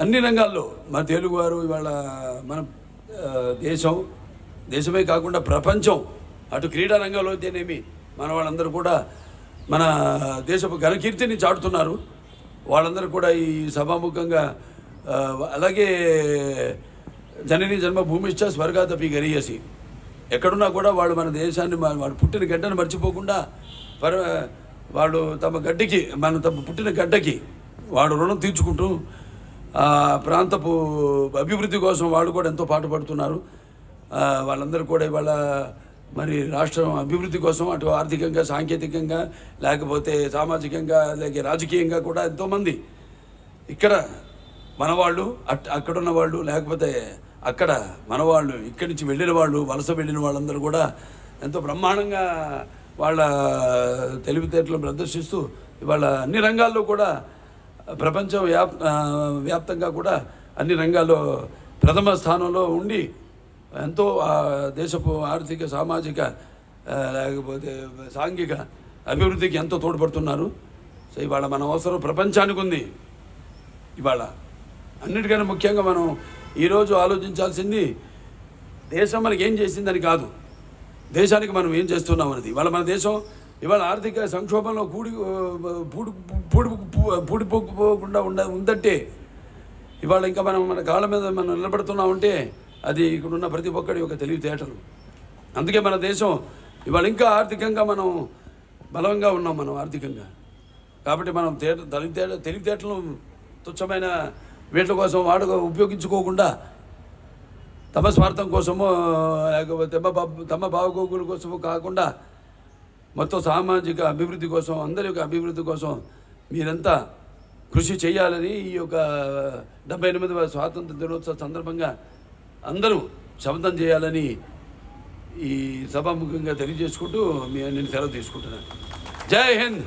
అన్ని రంగాల్లో మన తెలుగువారు ఇవాళ మన దేశమే కాకుండా ప్రపంచం, అటు క్రీడా రంగంలో అయితేనేమి మన వాళ్ళందరూ కూడా మన దేశపు ఘనకీర్తిని చాటుతున్నారు. వాళ్ళందరూ కూడా ఈ సభాముఖంగా అలాగే జనని జన్మభూమిష్ట స్వర్గాదపి గరీయసి, ఎక్కడున్నా కూడా వాళ్ళు మన దేశాన్ని వాడు పుట్టిన గడ్డను మర్చిపోకుండా వాళ్ళు తమ పుట్టిన గడ్డకి వాడు రుణం తీర్చుకుంటూ ప్రాంతపు అభివృద్ధి కోసం వాళ్ళు కూడా ఎంతో పాటుపడుతున్నారు. వాళ్ళందరూ కూడా ఇవాళ మరి రాష్ట్రం అభివృద్ధి కోసం అటు ఆర్థికంగా, సాంకేతికంగా, లేకపోతే సామాజికంగా, లేక రాజకీయంగా కూడా ఎంతోమంది ఇక్కడ మనవాళ్ళు, అక్కడున్న వాళ్ళు, లేకపోతే అక్కడ మనవాళ్ళు, ఇక్కడి నుంచి వెళ్ళిన వాళ్ళు, వలస వెళ్ళిన వాళ్ళందరూ కూడా ఎంతో బ్రహ్మాండంగా వాళ్ళ తెలివితేటలు ప్రదర్శిస్తూ ఇవాళ అన్ని రంగాల్లో కూడా ప్రపంచం వ్యాప్తంగా కూడా అన్ని రంగాల్లో ప్రథమ స్థానంలో ఉండి ఎంతో దేశపు ఆర్థిక, సామాజిక, లేకపోతే సాంఘిక అభివృద్ధికి ఎంతో తోడ్పడుతున్నారు. సో ఇవాళ మన అవసరం ప్రపంచానికి ఉంది. ఇవాళ అన్నిటికన్నా ముఖ్యంగా మనం ఈరోజు ఆలోచించాల్సింది దేశం మనకి ఏం చేసిందని కాదు, దేశానికి మనం ఏం చేస్తున్నాం అనేది. ఇవాళ మన దేశం ఇవాళ ఆర్థిక సంక్షోభంలో పూడిపోకుండా ఉందంటే ఇవాళ ఇంకా మన కాళ్ళ మీద మనం నిలబడుతున్నామంటే అది ఇక్కడున్న ప్రతి ఒక్కడి యొక్క తెలివితేటలు. అందుకే మన దేశం ఇవాళ ఇంకా ఆర్థికంగా మనం బలంగా ఉన్నాం. మనం ఆర్థికంగా కాబట్టి మనం తెలివితేటలు తుచ్చమైన వీటి కోసం ఉపయోగించుకోకుండా తమ స్వార్థం కోసమో లేకపోతే తమ బాగోగుల కోసమో కాకుండా మొత్తం సామాజిక అభివృద్ధి కోసం, అందరి యొక్క అభివృద్ధి కోసం మీరంతా కృషి చేయాలని ఈ యొక్క 78వ స్వాతంత్ర దినోత్సవ సందర్భంగా అందరూ శపథం చేయాలని ఈ సభాముఖంగా తెలియజేసుకుంటూ నేను సెలవు తీసుకుంటున్నాను. జై హింద్.